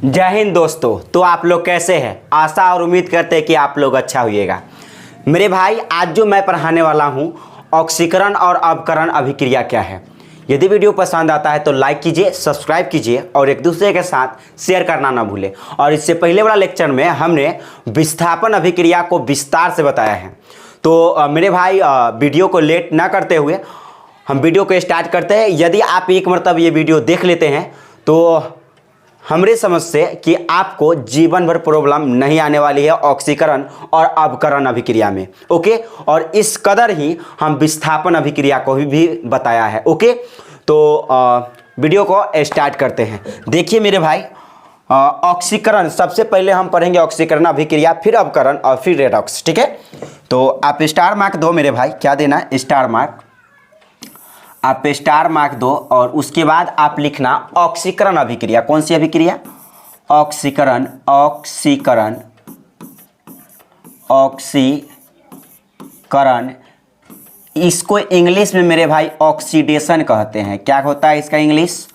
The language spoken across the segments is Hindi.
जय हिंद दोस्तों। तो आप लोग कैसे हैं? आशा और उम्मीद करते हैं कि आप लोग अच्छा होइएगा। मेरे भाई, आज जो मैं पढ़ाने वाला हूं, ऑक्सीकरण और अवकरण अभिक्रिया क्या है। यदि वीडियो पसंद आता है तो लाइक कीजिए, सब्सक्राइब कीजिए और एक दूसरे के साथ शेयर करना ना भूलें। और इससे पहले वाला लेक्चर में हमने विस्थापन अभिक्रिया को विस्तार से बताया है। तो मेरे भाई, वीडियो को लेट ना करते हुए हम वीडियो को स्टार्ट करते हैं। यदि आप एक मरतब ये वीडियो देख लेते हैं तो हमरे समझ से कि आपको जीवन भर प्रॉब्लम नहीं आने वाली है ऑक्सीकरण और अवकरण अभिक्रिया में। ओके, और इस कदर ही हम विस्थापन अभिक्रिया को भी बताया है। ओके, तो वीडियो को स्टार्ट करते हैं। देखिए मेरे भाई, ऑक्सीकरण सबसे पहले हम पढ़ेंगे ऑक्सीकरण अभिक्रिया, फिर अवकरण और फिर रेडॉक्स। ठीक है, तो आप स्टार मार्क दो मेरे भाई। क्या देना? Star mark. आप स्टार मार्क दो और उसके बाद आप लिखना ऑक्सीकरण अभिक्रिया। कौन सी अभिक्रिया? ऑक्सीकरण। ऑक्सीकरण ऑक्सीकरण इसको इंग्लिश में मेरे भाई ऑक्सीडेशन कहते हैं। क्या होता है इसका English?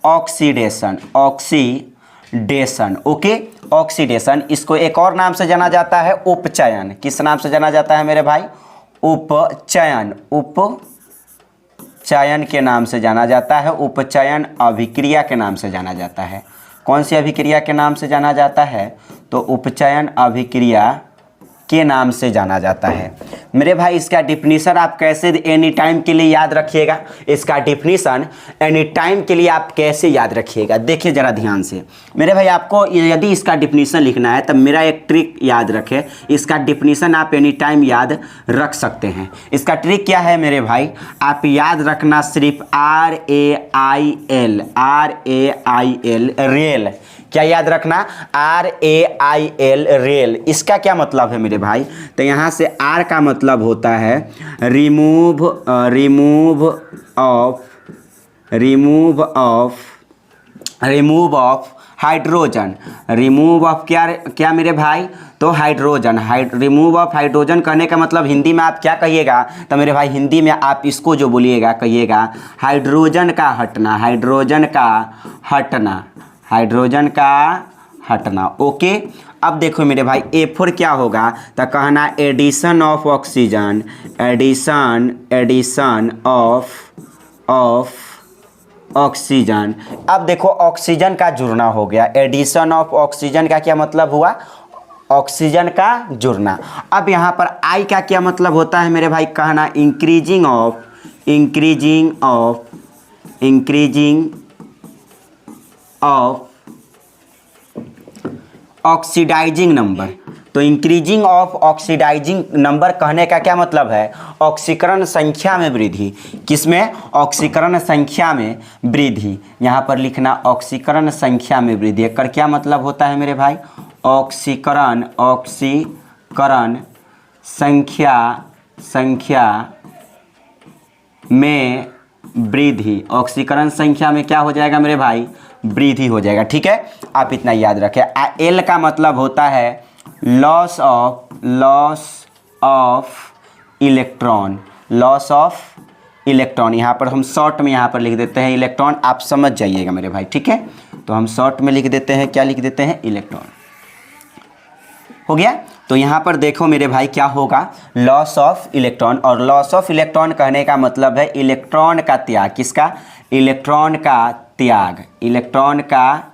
Oxidation. Oxidation. Okay, oxidation. इसको एक और नाम से जाना जाता है उपचयन। किस नाम से जाना जाता है मेरे भाई? उपचयन। उपचयन के नाम से जाना जाता है। उपचयन अभिक्रिया के नाम से जाना जाता है। कौन सी अभिक्रिया के नाम से जाना जाता है? तो उपचयन अभिक्रिया के नाम से जाना जाता है। मेरे भाई, इसका डिफिनीशन आप कैसे एनी टाइम के लिए याद रखिएगा? इसका डिफिनीशन एनी टाइम के लिए आप कैसे याद रखिएगा? देखिए जरा ध्यान से मेरे भाई, आपको यदि इसका डिफिनीशन लिखना है तब मेरा एक ट्रिक याद रखें। इसका डिफिनीशन आप एनी टाइम याद रख सकते हैं। इसका ट्रिक क्या है मेरे भाई? आप याद रखना सिर्फ RAIL। RAIL rail. क्या याद रखना? RAIL rail. इसका क्या मतलब है मेरे भाई? तो यहाँ से R का मतलब होता है remove of hydrogen. Remove of क्या मेरे भाई? तो हाइड्रोजन। रिमूव ऑफ हाइड्रोजन कहने का मतलब हिंदी में आप क्या कहिएगा? तो मेरे भाई, हिंदी में आप इसको जो बोलिएगा कहिएगा हाइड्रोजन का हटना। हाइड्रोजन का हटना। हाइड्रोजन का हटना। ओके, अब देखो मेरे भाई, A4 क्या होगा? तो कहना addition of oxygen. Addition of oxygen. अब देखो, ऑक्सीजन का जुड़ना हो गया। एडिशन ऑफ ऑक्सीजन का क्या मतलब हुआ? ऑक्सीजन का जुड़ना। अब यहाँ पर I का क्या मतलब होता है मेरे भाई? कहना इंक्रीजिंग ऑफ ऑक्सीडाइजिंग नंबर। तो इंक्रीजिंग ऑफ ऑक्सीडाइजिंग नंबर कहने का क्या मतलब है? ऑक्सीकरण संख्या में वृद्धि। किसमें? ऑक्सीकरण संख्या में वृद्धि। यहाँ पर लिखना ऑक्सीकरण संख्या में वृद्धि। एक क्या मतलब होता है मेरे भाई? ऑक्सीकरण संख्या में वृद्धि। ऑक्सीकरण संख्या में क्या हो जाएगा मेरे भाई? वृद्धि हो जाएगा। ठीक है, आप इतना याद रखें। L का मतलब होता है loss of electron. Loss of electron. यहाँ पर हम शॉर्ट में यहाँ पर लिख देते हैं इलेक्ट्रॉन। आप समझ जाइएगा मेरे भाई। ठीक है, तो हम शॉर्ट में लिख देते हैं, क्या लिख देते हैं? इलेक्ट्रॉन। हो गया। तो यहाँ पर देखो मेरे भाई, क्या होगा? Loss of electron. और लॉस ऑफ इलेक्ट्रॉन कहने का मतलब है इलेक्ट्रॉन का त्याग। किसका? इलेक्ट्रॉन का त्याग। इलेक्ट्रॉन का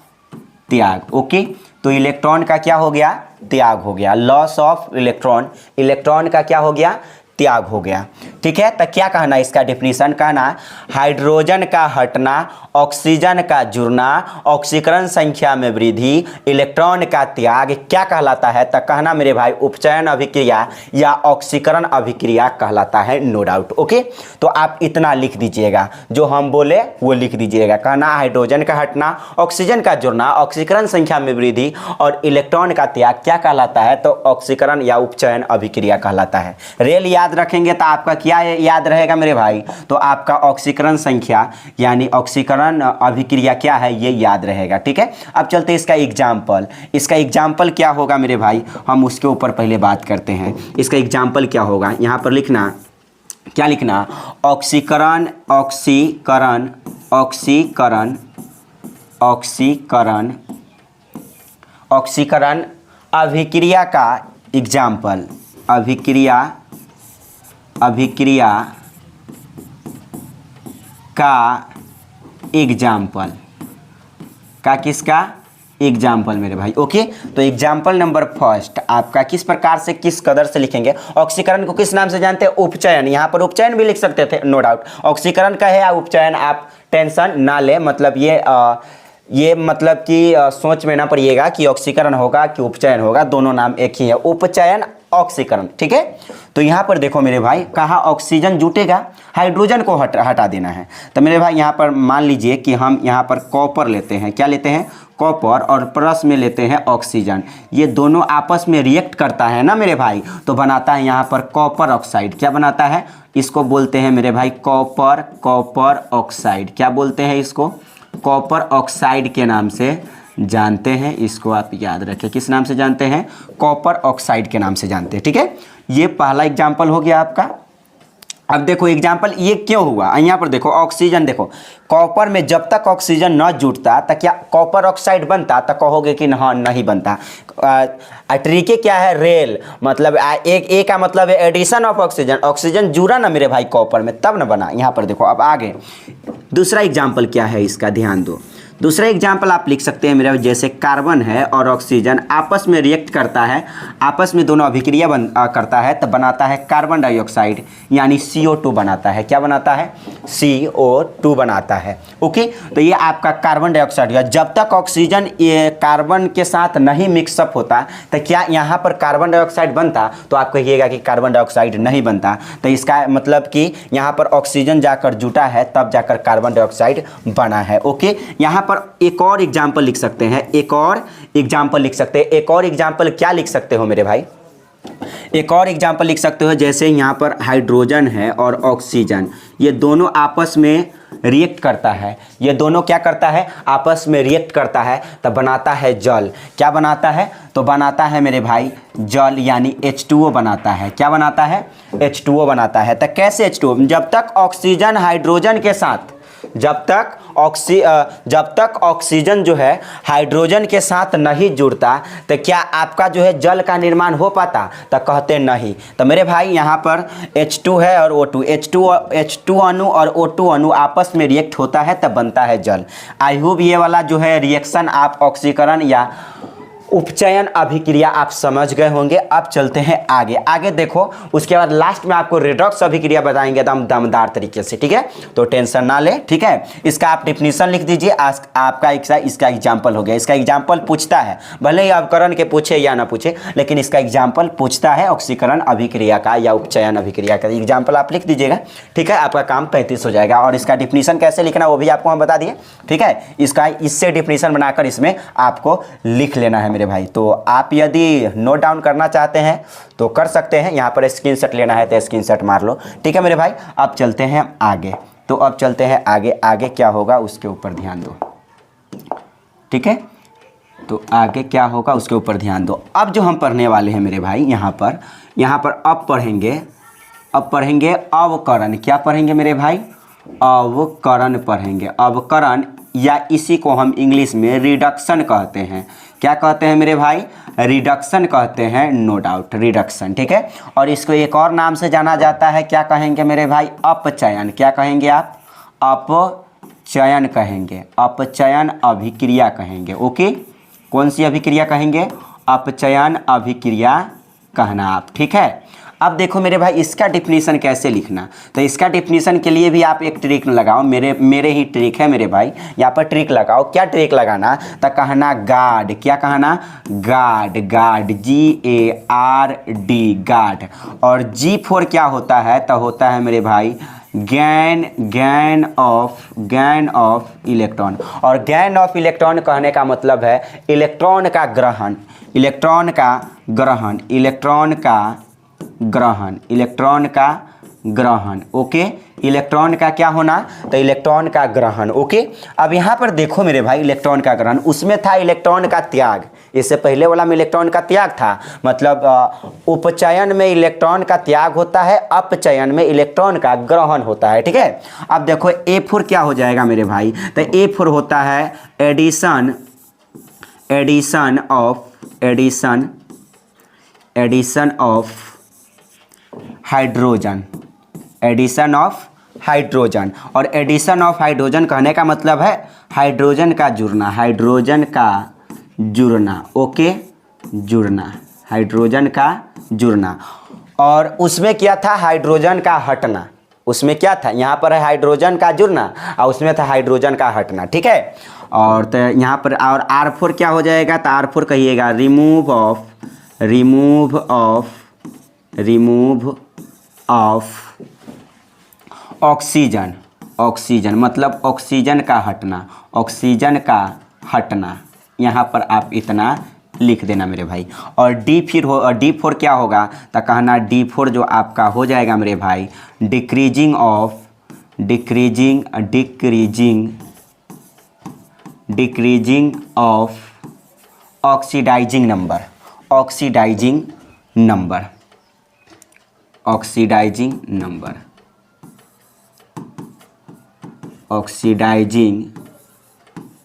त्याग। ओके, तो इलेक्ट्रॉन का क्या हो गया? त्याग हो गया। Loss of electron. इलेक्ट्रॉन का क्या हो गया? त्याग हो गया। ठीक है, तो क्या कहना? इसका डिफिनीशन कहना हाइड्रोजन का हटना, ऑक्सीजन का जुड़ना, ऑक्सीकरण संख्या में वृद्धि, इलेक्ट्रॉन का त्याग क्या कहलाता है? तो कहना मेरे भाई उपचयन अभिक्रिया या ऑक्सीकरण अभिक्रिया कहलाता है। No doubt. ओके, तो आप इतना लिख दीजिएगा, जो हम बोले वो लिख दीजिएगा। कहना हाइड्रोजन का हटना, ऑक्सीजन का जुड़ना, ऑक्सीकरण संख्या में वृद्धि और इलेक्ट्रॉन का त्याग क्या कहलाता है? तो ऑक्सीकरण या उपचयन अभिक्रिया कहलाता है। रेल याद रखेंगे तो आपका क्या याद रहेगा मेरे भाई? तो आपका ऑक्सीकरण संख्या यानी ऑक्सीकरण अभिक्रिया क्या है ये याद रहेगा। ठीक है, अब चलते हैं इसका एग्जाम्पल। इसका एग्जाम्पल क्या होगा मेरे भाई? हम उसके ऊपर पहले बात करते हैं। इसका एग्जाम्पल क्या होगा? यहाँ पर लिखना, क्या लिखना? ऑक्सीकरण ऑक्सीकरण ऑक्सीकरण ऑक्सीकरण ऑक्सीकरण अभिक्रिया का एग्जाम्पल, अभिक्रिया का एग्जाम्पल, का किसका एग्जाम्पल मेरे भाई। ओके, तो एग्जाम्पल नंबर फर्स्ट आपका किस प्रकार से, किस कदर से लिखेंगे। ऑक्सीकरण को किस नाम से जानते हैं, उपचयन। यहाँ पर उपचयन भी लिख सकते थे, नो डाउट। ऑक्सीकरण का है या उपचयन, आप टेंशन ना ले, मतलब ये मतलब कि सोच में ना पड़िएगा कि ऑक्सीकरण होगा कि उपचयन होगा, दोनों नाम एक ही है, उपचयन ऑक्सीकरण, ठीक है। तो यहाँ पर देखो मेरे भाई, कहाँ ऑक्सीजन जुटेगा, हाइड्रोजन को हटा देना है। तो मेरे भाई यहाँ पर मान लीजिए कि हम यहाँ पर कॉपर लेते हैं, क्या लेते हैं, कॉपर, और प्लस में लेते हैं ऑक्सीजन। ये दोनों आपस में रिएक्ट करता है ना मेरे भाई, तो बनाता है यहाँ पर कॉपर ऑक्साइड। क्या बनाता है, इसको बोलते हैं मेरे भाई कॉपर ऑक्साइड। क्या बोलते हैं इसको, कॉपर ऑक्साइड के नाम से जानते हैं। इसको आप याद रखें, किस नाम से जानते हैं, कॉपर ऑक्साइड के नाम से जानते हैं, ठीक है। ये पहला एग्जाम्पल हो गया आपका। अब देखो एग्जाम्पल ये क्यों हुआ, यहाँ पर देखो ऑक्सीजन, देखो कॉपर में जब तक ऑक्सीजन न जुटता तब क्या कॉपर ऑक्साइड बनता, तो कहोगे कि हाँ नहीं बनता। ट्रिके क्या है, रेल, मतलब ए का मतलब है एडिशन ऑफ ऑक्सीजन, ऑक्सीजन जुड़ा ना मेरे भाई कॉपर में, तब ना बना। यहाँ पर देखो अब आगे दूसरा एग्जाम्पल क्या है इसका, ध्यान दो। दूसरा एग्जाम्पल आप लिख सकते हैं मेरे, जैसे कार्बन है और ऑक्सीजन आपस में रिएक्ट करता है, आपस में दोनों अभिक्रिया करता है, तब बनाता है कार्बन डाइऑक्साइड, यानी CO2 बनाता है। क्या बनाता है, CO2 बनाता है। ओके, तो ये आपका कार्बन डाइऑक्साइड है। जब तक ऑक्सीजन ये कार्बन के साथ नहीं मिक्सअप होता तो क्या यहाँ पर कार्बन डाइऑक्साइड बनता, तो आप कहिएगा कि कार्बन डाइऑक्साइड नहीं बनता। तो इसका मतलब कि यहाँ पर ऑक्सीजन जाकर जुटा है, तब जाकर कार्बन डाइऑक्साइड बना है। ओके, यहाँ पर एक और एग्जाम्पल लिख सकते हैं, एक और एग्जाम्पल लिख सकते हैं। एक और एग्जाम्पल क्या लिख सकते हो मेरे भाई, एक और एग्जाम्पल लिख सकते हो, जैसे यहाँ पर हाइड्रोजन है और ऑक्सीजन, ये दोनों आपस में रिएक्ट करता है। ये दोनों क्या करता है, आपस में रिएक्ट करता है, तब बनाता है जल। क्या बनाता है, तो बनाता है मेरे भाई जल, यानी H2O बनाता है। क्या बनाता है, H2O बनाता है। तो कैसे H2O, जब तक ऑक्सीजन हाइड्रोजन के साथ, जब तक ऑक्सीजन जो है हाइड्रोजन के साथ नहीं जुड़ता, तो क्या आपका जो है जल का निर्माण हो पाता, तो कहते नहीं। तो मेरे भाई यहाँ पर H2 है और O2, H2 अणु और O2 अणु आपस में रिएक्ट होता है, तब बनता है जल। आई होप ये वाला जो है रिएक्शन आप ऑक्सीकरण या उपचयन अभिक्रिया आप समझ गए होंगे। अब चलते हैं आगे। आगे देखो, उसके बाद लास्ट में आपको रिडॉक्स अभिक्रिया बताएंगे दमदार तरीके से, ठीक है। तो टेंशन ना ले, ठीक है। इसका आप डिफिनीशन लिख दीजिए। आपका इसका एग्जाम्पल हो गया। इसका एग्जाम्पल पूछता है, भले ही अवकरण के पूछे या ना पूछे, लेकिन इसका एग्जाम्पल पूछता है ऑक्सीकरण अभिक्रिया का या उपचयन अभिक्रिया का। एग्जाम्पल आप लिख दीजिएगा, ठीक है। आपका काम 35 हो जाएगा। और इसका डिफिनीशन कैसे लिखना वो भी आपको हम बता दिए, ठीक है। इसका इससे डिफिनीशन बनाकर इसमें आपको लिख लेना है मेरे भाई। तो आप यदि नोट डाउन करना चाहते हैं तो कर सकते हैं, यहाँ पर स्क्रीनशॉट लेना है तो स्क्रीनशॉट मार लो, ठीक है मेरे भाई। अब चलते हैं आगे। तो अब चलते हैं आगे। आगे क्या होगा उसके ऊपर ध्यान दो, ठीक है। तो आगे क्या होगा उसके ऊपर ध्यान दो। अब जो हम पढ़ने वाले हैं मेरे भाई, यहाँ पर अब पढ़ेंगे अवकरण। क्या पढ़ेंगे मेरे भाई, अवकरण पढ़ेंगे। अवकरण या इसी को हम इंग्लिश में रिडक्शन कहते हैं। क्या कहते हैं मेरे भाई, रिडक्शन कहते हैं, नो डाउट रिडक्शन, ठीक है। और इसको एक और नाम से जाना जाता है, क्या कहेंगे मेरे भाई, अपचयन। क्या कहेंगे आप, अपचयन कहेंगे, अपचयन अभिक्रिया कहेंगे। ओके, कौन सी अभिक्रिया कहेंगे, अपचयन अभिक्रिया कहना आप, ठीक है। अब देखो मेरे भाई, इसका डिफिनीशन कैसे लिखना। तो इसका डिफिनीशन के लिए भी आप एक ट्रिक लगाओ, मेरे ही ट्रिक है मेरे भाई। यहाँ पर ट्रिक लगाओ। क्या ट्रिक लगाना, तो कहना गार्ड। क्या कहना, गार्ड, GARD, गार्ड। और G4 क्या होता है, तो होता है मेरे भाई गैन ऑफ इलेक्ट्रॉन। और गैन ऑफ इलेक्ट्रॉन कहने का मतलब है इलेक्ट्रॉन का ग्रहण, इलेक्ट्रॉन का ग्रहण। ओके, इलेक्ट्रॉन का क्या होना, तो इलेक्ट्रॉन का ग्रहण। ओके, अब यहाँ पर देखो मेरे भाई, इलेक्ट्रॉन का ग्रहण, उसमें था इलेक्ट्रॉन का त्याग। इससे पहले वाला में इलेक्ट्रॉन का त्याग था, मतलब उपचयन में इलेक्ट्रॉन का त्याग होता है, अपचयन में इलेक्ट्रॉन का ग्रहण होता है, ठीक है। अब देखो A4 क्या हो जाएगा मेरे भाई, तो A4 होता है addition of hydrogen, addition of hydrogen. और एडिशन ऑफ हाइड्रोजन कहने का मतलब है हाइड्रोजन का जुड़ना, हाइड्रोजन का जुड़ना, ओके, जुड़ना, हाइड्रोजन का जुड़ना। और उसमें क्या था, हाइड्रोजन का हटना। उसमें क्या था, यहाँ पर है हाइड्रोजन का जुड़ना और उसमें था हाइड्रोजन का हटना, ठीक है। और तो यहाँ पर और R4 क्या हो जाएगा, तो R4 कहिएगा रिमूव ऑफ ऑक्सीजन, ऑक्सीजन मतलब ऑक्सीजन का हटना, ऑक्सीजन का हटना। यहाँ पर आप इतना लिख देना मेरे भाई। और D4 क्या होगा, तो कहना D4 जो आपका हो जाएगा मेरे भाई decreasing of oxidising number, oxidising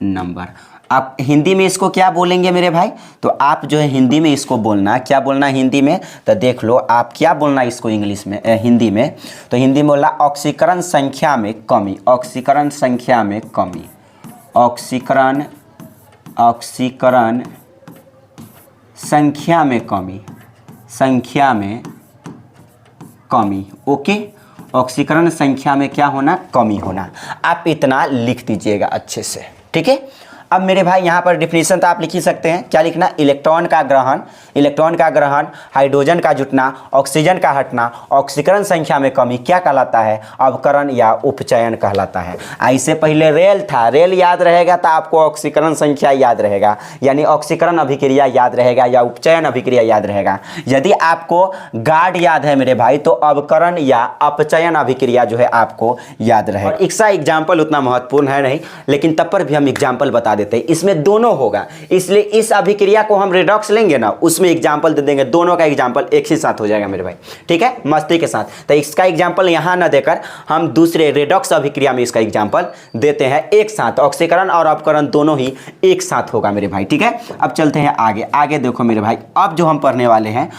number. आप हिंदी में इसको क्या बोलेंगे मेरे भाई, तो आप जो है हिंदी में इसको बोलना, क्या बोलना हिंदी में, तो देख लो आप क्या बोलना इसको इंग्लिश में, हिंदी में। तो हिंदी में बोलना ऑक्सीकरण संख्या में कमी, ऑक्सीकरण संख्या में कमी, ऑक्सीकरण संख्या में कमी, संख्या में कमी, ओके। ऑक्सीकरण संख्या में क्या होना, कमी होना। आप इतना लिख दीजिएगा अच्छे से, ठीक है। अब मेरे भाई यहाँ पर डिफिनीशन तो आप लिख ही सकते हैं, क्या लिखना, इलेक्ट्रॉन का ग्रहण, हाइड्रोजन का जुटना, ऑक्सीजन का हटना, ऑक्सीकरण संख्या में कमी क्या कहलाता है, अवकरण या उपचयन कहलाता है। इससे पहले रेल था, रेल याद रहेगा तो आपको ऑक्सीकरण संख्या याद रहेगा, यानी ऑक्सीकरण अभिक्रिया याद रहेगा या उपचयन अभिक्रिया याद रहेगा। यदि आपको गार्ड याद है मेरे भाई तो अवकरण या अपचयन अभिक्रिया जो है आपको याद रहेगा। इसका एग्जाम्पल उतना महत्वपूर्ण है नहीं, लेकिन तब पर भी हम एग्जाम्पल बता देते हैं। इसमें दोनों होगा, इसलिए इस अभिक्रिया को हम रेडॉक्स लेंगे ना, उसमें एग्जांपल दे देंगे, दोनों का एग्जांपल एक ही साथ हो जाएगा मेरे भाई, ठीक है, मस्ती के साथ। तो इसका एग्जांपल यहां ना देकर हम दूसरे रेडॉक्स अभिक्रिया में इसका एग्जांपल देते हैं एक साथ। ऑक्सीकरण और अपकरण दोनों ही एक साथ होगा मेरे भाई, ठीक है। अब चलते हैं आगे देखो मेरे भाई, अब जो हम पढ़ने वाले हैं,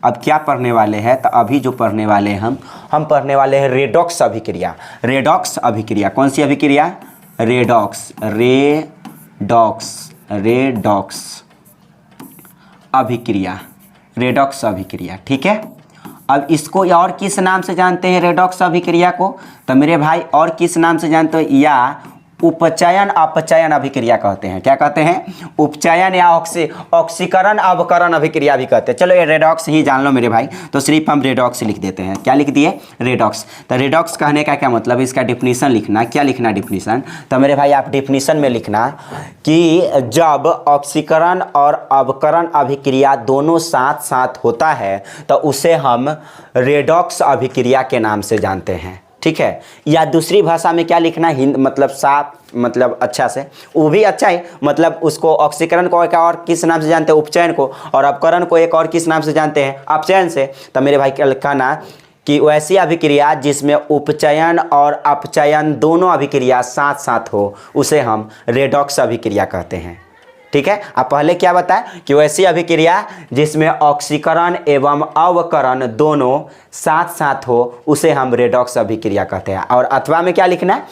अब क्या पढ़ने वाले हैं, तो अभी जो पढ़ने वाले हैं हम पढ़ने वाले हैं रेडॉक्स अभिक्रिया। रेडॉक्स अभिक्रिया कौन सी अभिक्रिया, रेडॉक्स अभिक्रिया, ठीक है। अब इसको और किस नाम से जानते हैं रेडॉक्स अभिक्रिया को, तो मेरे भाई और किस नाम से जानते हो, या उपचयन अपचयन अभिक्रिया कहते हैं। क्या कहते हैं, उपचयन या ऑक्सीकरण अवकरण अभिक्रिया भी कहते हैं। चलो ये रेडॉक्स ही जान लो मेरे भाई, तो सिर्फ हम रेडॉक्स लिख देते हैं। क्या लिख दिए, रेडॉक्स। तो रेडॉक्स कहने का क्या मतलब, इसका डिफिनीशन लिखना। क्या लिखना डिफिनीशन, तो मेरे भाई आप डिफिनीशन में लिखना कि जब ऑक्सीकरण और अवकरण अभिक्रिया दोनों साथ साथ होता है तो उसे हम रेडॉक्स अभिक्रिया के नाम से जानते हैं, ठीक है। या दूसरी भाषा में क्या लिखना, मतलब साफ, मतलब अच्छा से, वो भी अच्छा है, मतलब उसको ऑक्सीकरण को एक और किस नाम से जानते हैं, उपचयन को, और अपकरण को एक और किस नाम से जानते हैं, अपचयन से। तो मेरे भाई क्या लिखना कि वैसी अभिक्रिया जिसमें उपचयन और अपचयन दोनों अभिक्रिया साथ साथ हो उसे हम रेडॉक्स अभिक्रिया कहते हैं, ठीक है। अब पहले क्या बताएं कि वैसी अभिक्रिया जिसमें ऑक्सीकरण एवं अवकरण दोनों साथ साथ हो उसे हम रेडॉक्स अभिक्रिया कहते हैं। और अथवा में क्या लिखना,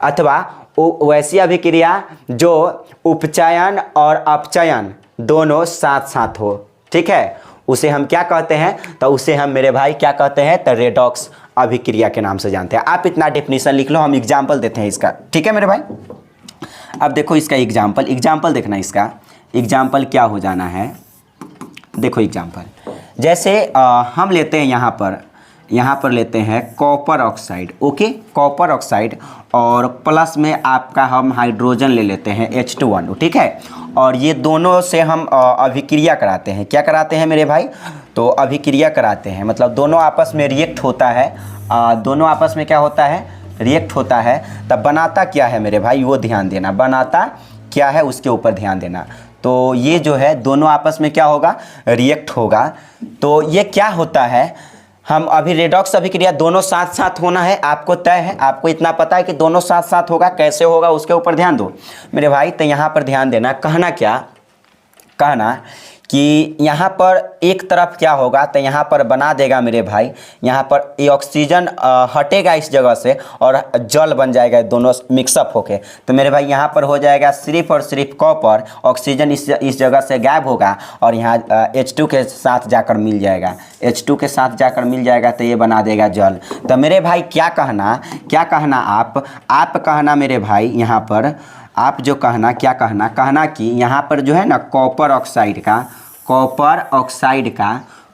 अथवा वैसी अभिक्रिया जो उपचयन और अपचयन दोनों साथ साथ हो, ठीक है, उसे हम क्या कहते हैं, तो उसे हम मेरे भाई क्या कहते हैं, तो रेडॉक्स अभिक्रिया के नाम से जानते हैं। आप इतना डेफिनेशन लिख लो, हम एग्जाम्पल देते हैं इसका, ठीक है मेरे भाई। अब देखो इसका एग्जाम्पल देखना, इसका एग्जाम्पल क्या हो जाना है, देखो एग्जाम्पल जैसे हम लेते हैं यहाँ पर लेते हैं copper oxide, okay, copper oxide, और प्लस में आपका हम हाइड्रोजन ले लेते हैं H2O, ठीक है। और ये दोनों से हम अभिक्रिया कराते हैं। क्या कराते हैं मेरे भाई, तो अभिक्रिया कराते हैं, मतलब दोनों आपस में रिएक्ट होता है, दोनों आपस में क्या होता है, रिएक्ट होता है। तब बनाता क्या है मेरे भाई, वो ध्यान देना, बनाता क्या है उसके ऊपर ध्यान देना। तो ये जो है दोनों आपस में क्या होगा, रिएक्ट होगा। तो ये क्या होता है, हम अभी रेडॉक्स अभिक्रिया दोनों साथ साथ होना है, आपको तय है, आपको इतना पता है कि दोनों साथ साथ होगा, कैसे होगा उसके ऊपर ध्यान दो मेरे भाई। तो यहाँ पर ध्यान देना, कहना क्या, कहना कि यहाँ पर एक तरफ क्या होगा, तो यहाँ पर बना देगा मेरे भाई, यहाँ पर ये ऑक्सीजन हटेगा इस जगह से और जल बन जाएगा, दोनों मिक्सअप होके। तो मेरे भाई यहाँ पर हो जाएगा सिर्फ और सिर्फ कॉपर, ऑक्सीजन इस जगह से गायब होगा और यहाँ H2 के साथ जाकर मिल जाएगा, H2 के साथ जाकर मिल जाएगा, तो ये बना देगा जल। तो मेरे भाई क्या कहना आप कहना मेरे भाई, यहाँ पर आप जो कहना, क्या कहना, कहना कि यहाँ पर जो है ना कॉपर ऑक्साइड का,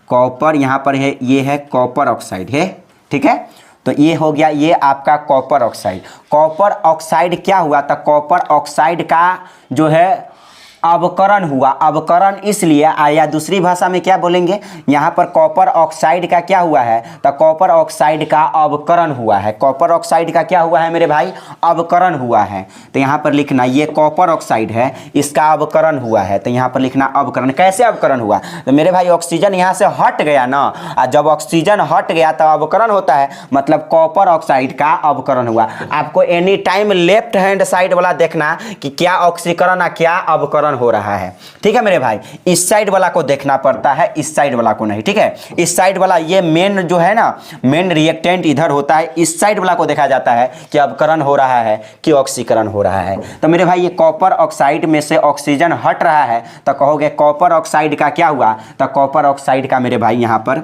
कॉपर यहाँ पर है, ये है कॉपर ऑक्साइड है, ठीक है। तो ये हो गया, ये आपका कॉपर ऑक्साइड क्या हुआ, तो कॉपर ऑक्साइड का जो है अवकरण हुआ, अवकरण इसलिए या दूसरी भाषा में क्या बोलेंगे, यहाँ पर कॉपर ऑक्साइड का क्या हुआ है, तो कॉपर ऑक्साइड का अवकरण हुआ है, कॉपर ऑक्साइड का क्या हुआ है मेरे भाई, अवकरण हुआ है। तो यहाँ पर लिखना, ये कॉपर ऑक्साइड है, इसका अवकरण हुआ है, तो यहाँ पर लिखना अवकरण। कैसे अवकरण हुआ, तो मेरे भाई ऑक्सीजन यहाँ से हट गया ना, और जब ऑक्सीजन हट गया तो अवकरण होता है, मतलब कॉपर ऑक्साइड का अवकरण हुआ। आपको any time left hand side वाला देखना कि क्या ऑक्सीकरण या क्या अवकरण हो रहा है, ठीक है मेरे भाई। इस साइड वाला को देखना पड़ता है, इस साइड वाला को नहीं, ठीक है। इस साइड वाला, ये मेन जो है ना, मेन रिएक्टेंट इधर होता है, इस साइड वाला को देखा जाता है कि अवकरण हो रहा है कि ऑक्सीकरण हो रहा है। तो मेरे भाई ये कॉपर ऑक्साइड में से ऑक्सीजन हट रहा है, तो कहोगे कॉपर ऑक्साइड का क्या हुआ, तो कॉपर ऑक्साइड का मेरे भाई यहाँ पर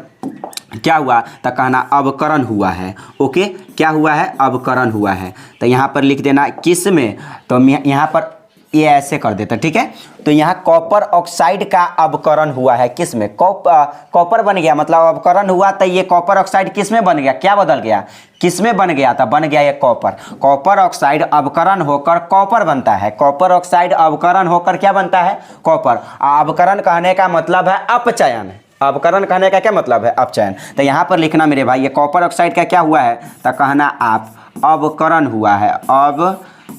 क्या हुआ, तो कहना अवकरण हुआ है। ओके, क्या हुआ है, अवकरण हुआ है। तो यहाँ पर लिख देना किस में, तो यहाँ पर ये ऐसे कर देता, ठीक है। तो यहाँ कॉपर ऑक्साइड का अवकरण हुआ है, किस में, कॉपर बन गया, मतलब अवकरण हुआ, तो ये कॉपर ऑक्साइड किस में बन गया, क्या बदल गया, किस में बन गया था, बन गया ये कॉपर ऑक्साइड अवकरण होकर कॉपर बनता है, कॉपर ऑक्साइड अवकरण होकर क्या बनता है, कॉपर। अवकरण कहने का मतलब है अपचयन, अवकरण कहने का क्या मतलब है, अपचयन। तो यहाँ पर लिखना मेरे भाई, ये कॉपर ऑक्साइड का क्या हुआ है, तो कहना आप अवकरण हुआ है,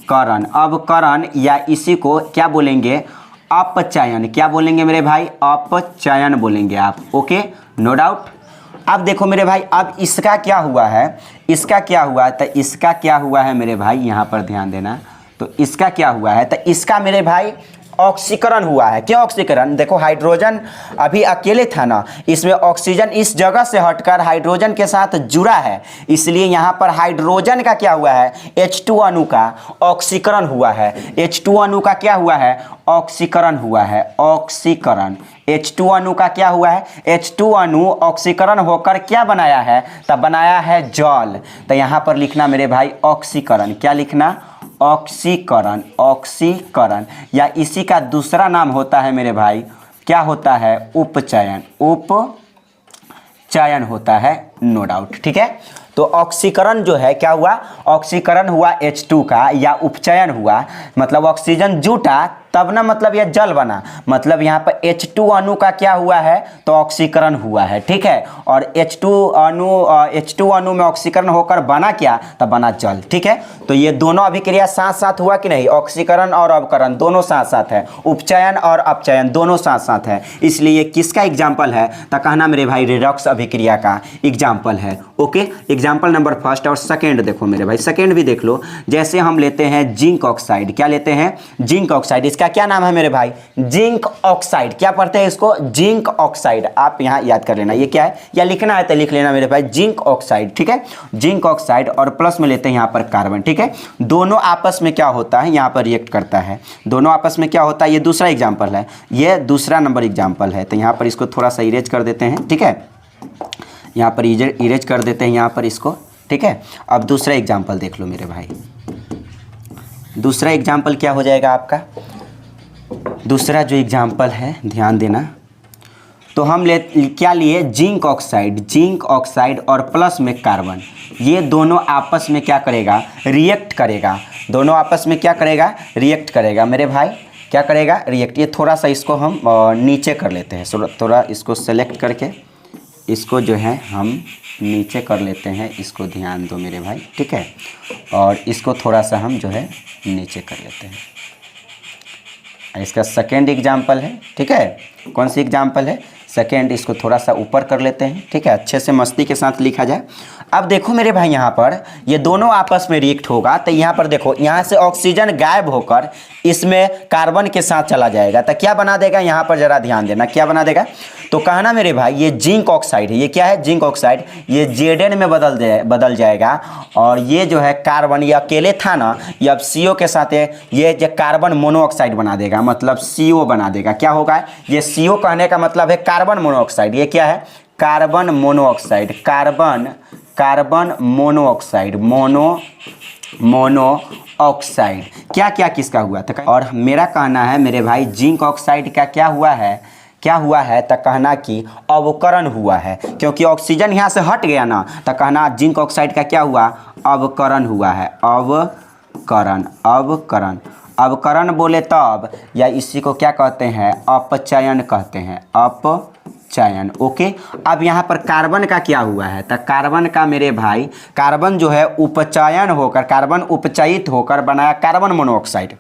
अवकरण या इसी को क्या बोलेंगे, अपचयन। क्या बोलेंगे मेरे भाई, अपचयन बोलेंगे आप। Okay, no doubt. अब देखो मेरे भाई, अब इसका क्या हुआ है, इसका क्या हुआ है, तो इसका क्या हुआ है मेरे भाई, यहाँ पर ध्यान देना। तो इसका क्या हुआ है, तो इसका मेरे भाई ऑक्सीकरण हुआ है। क्यों ऑक्सीकरण, देखो हाइड्रोजन अभी अकेले था ना, इसमें ऑक्सीजन इस जगह से हटकर हाइड्रोजन के साथ जुड़ा है, इसलिए यहाँ पर हाइड्रोजन का क्या हुआ है, H2 अणु का ऑक्सीकरण हुआ है। H2 अणु का क्या हुआ है, ऑक्सीकरण हुआ है, ऑक्सीकरण। H2 अणु का क्या हुआ है, H2 अणु ऑक्सीकरण होकर क्या बनाया है, तब बनाया है जल। तो यहाँ पर लिखना मेरे भाई ऑक्सीकरण, क्या लिखना, ऑक्सीकरण, ऑक्सीकरण, या इसी का दूसरा नाम होता है मेरे भाई, क्या होता है, उपचयन, उपचयन होता है, नो डाउट, ठीक है। तो ऑक्सीकरण जो है क्या हुआ, ऑक्सीकरण हुआ H2 का, या उपचयन हुआ, मतलब ऑक्सीजन जुटा तब ना, मतलब यह जल बना, मतलब यहाँ पर H2 अणु का क्या हुआ है, तो ऑक्सीकरण हुआ है, ठीक है। और H2 अणु में ऑक्सीकरण होकर बना क्या, तब बना जल, ठीक है। तो ये दोनों अभिक्रिया साथ साथ हुआ कि नहीं, ऑक्सीकरण और अवकरण दोनों साथ साथ है, उपचयन और अपचयन दोनों साथ साथ है, इसलिए किसका एग्जाम्पल है, तो कहना मेरे भाई रेडॉक्स अभिक्रिया का एग्जाम्पल है। ओके, एग्जाम्पल नंबर फर्स्ट और सेकेंड देखो मेरे भाई, सेकेंड भी देख लो। जैसे हम लेते हैं जिंक ऑक्साइड, क्या लेते हैं, जिंक ऑक्साइड, इसका क्या नाम है मेरे भाई, जिंक ऑक्साइड। क्या पढ़ते हैं इसको, जिंक ऑक्साइड। आप यहाँ याद कर लेना ये क्या है, या लिखना है तो लिख लेना मेरे भाई, जिंक ऑक्साइड, ठीक है। जिंक ऑक्साइड और प्लस में लेते हैं यहाँ पर कार्बन, ठीक है। दोनों आपस में क्या होता है, यहाँ पर रिएक्ट करता है, दोनों आपस में क्या होता है, ये दूसरा एग्जाम्पल है, ये दूसरा नंबर एग्जाम्पल है। तो यहाँ पर इसको थोड़ा सा इरेज कर देते हैं, ठीक है, यहाँ पर इरेज कर देते हैं यहाँ पर इसको, ठीक है। अब दूसरा एग्जाम्पल देख लो मेरे भाई, दूसरा एग्जाम्पल क्या हो जाएगा आपका, दूसरा जो एग्जाम्पल है ध्यान देना। तो हम क्या लिए, जिंक ऑक्साइड और प्लस में कार्बन, ये दोनों आपस में क्या करेगा, रिएक्ट करेगा, दोनों आपस में क्या करेगा, रिएक्ट करेगा मेरे भाई, क्या करेगा, रिएक्ट। ये थोड़ा सा इसको हम नीचे कर लेते हैं, थोड़ा इसको सेलेक्ट करके इसको जो है हम नीचे कर लेते हैं, इसको ध्यान दो मेरे भाई, ठीक है। और इसको थोड़ा सा हम जो है नीचे कर लेते हैं। इसका सेकेंड एग्जाम्पल है, ठीक है, कौन सी एग्जाम्पल है, सेकेंड इसको थोड़ा सा ऊपर कर लेते हैं, ठीक है, अच्छे से मस्ती के साथ लिखा जाए। अब देखो मेरे भाई यहाँ पर ये दोनों आपस में रिएक्ट होगा तो यहाँ पर देखो यहाँ से ऑक्सीजन गायब होकर इसमें कार्बन के साथ चला जाएगा तो क्या बना देगा, यहाँ पर जरा ध्यान देना, क्या बना देगा। तो कहना मेरे भाई ये जिंक ऑक्साइड है, ये क्या है, जिंक ऑक्साइड, ये Zn में बदल जाएगा और ये जो है कार्बन, ये अकेले था ना, ये अब CO के साथ है, ये जो कार्बन मोनोऑक्साइड बना देगा, मतलब CO बना देगा। क्या होगा, ये CO कहने का मतलब है कार्बन मोनोऑक्साइड, ये क्या है, carbon monoxide, carbon monoxide, monoxide क्या क्या किसका हुआ था। और मेरा कहना है मेरे भाई जिंक ऑक्साइड का क्या हुआ है तो कहना कि अवकरण हुआ है, क्योंकि ऑक्सीजन यहाँ से हट गया ना, तो कहना जिंक ऑक्साइड का क्या हुआ, अवकरण हुआ है, अवकरण बोले तब, या इसी को क्या कहते हैं, अपचयन कहते हैं, अपचयन। ओके, अब यहाँ पर कार्बन का क्या हुआ है तो कार्बन का मेरे भाई, कार्बन जो है उपचयन होकर, कार्बन उपचयित होकर बनाया कार्बन मोनोऑक्साइड।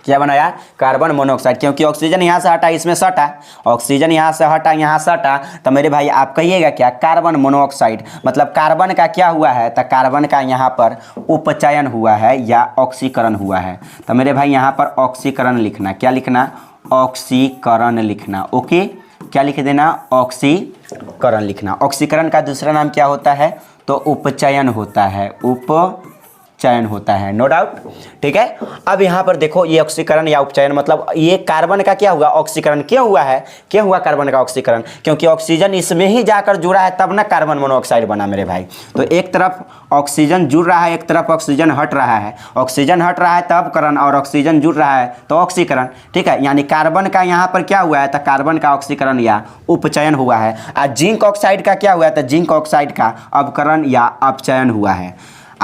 क्या बनाया, कार्बन मोनोऑक्साइड, क्योंकि ऑक्सीजन यहाँ से हटा इसमें सटा, ऑक्सीजन यहाँ से हटा यहाँ सटा, तो मेरे भाई आप कहिएगा क्या, कार्बन मोनोऑक्साइड, मतलब कार्बन का क्या हुआ है तो कार्बन का यहाँ पर उपचयन हुआ है या ऑक्सीकरण हुआ है। तो मेरे भाई यहाँ पर ऑक्सीकरण लिखना, क्या लिखना, ऑक्सीकरण लिखना। ओके, क्या लिख देना, ऑक्सीकरण लिखना। ऑक्सीकरण का दूसरा नाम क्या होता है तो उपचयन होता है, उपचयन होता है, नो डाउट, ठीक है। अब यहाँ पर देखो ये ऑक्सीकरण या उपचयन मतलब ये कार्बन का क्या हुआ, ऑक्सीकरण क्यों हुआ है, क्यों हुआ कार्बन का ऑक्सीकरण, क्योंकि ऑक्सीजन इसमें ही जाकर जुड़ा है तब ना कार्बन मोनोऑक्साइड बना मेरे भाई। तो एक तरफ ऑक्सीजन जुड़ रहा है, एक तरफ ऑक्सीजन हट रहा है, ऑक्सीजन हट रहा है तब करण और ऑक्सीजन जुड़ रहा है तो ऑक्सीकरण, ठीक है। यानी कार्बन का यहाँ पर क्या हुआ है तो कार्बन का ऑक्सीकरण या उपचयन हुआ है। और जिंक ऑक्साइड का क्या हुआ है तो जिंक ऑक्साइड का अवकरण या अपचयन हुआ है।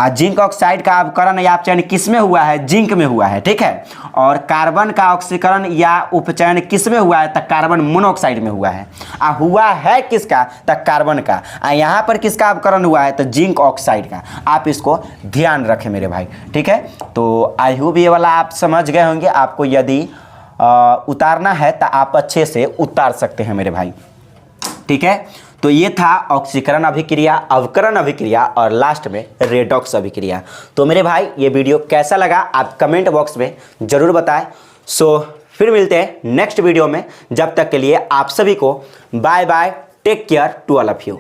जिंक ऑक्साइड का अवकरण या अपचयन किस में हुआ है, जिंक में हुआ है, ठीक है। और कार्बन का ऑक्सीकरण या उपचयन किस में हुआ है तो कार्बन मोनोऑक्साइड में हुआ है। हुआ है किसका तो कार्बन का। यहाँ पर किसका अवकरण हुआ है तो जिंक ऑक्साइड का। आप इसको ध्यान रखें मेरे भाई, ठीक है। तो आई होप ये वाला आप समझ गए होंगे। आपको यदि उतारना है तो आप अच्छे से उतार सकते हैं मेरे भाई, ठीक है। तो ये था ऑक्सीकरण अभिक्रिया, अवकरण अभिक्रिया और लास्ट में रेडॉक्स अभिक्रिया। तो मेरे भाई ये वीडियो कैसा लगा आप कमेंट बॉक्स में ज़रूर बताएं। सो फिर मिलते हैं नेक्स्ट वीडियो में, जब तक के लिए आप सभी को bye bye, take care to all of you.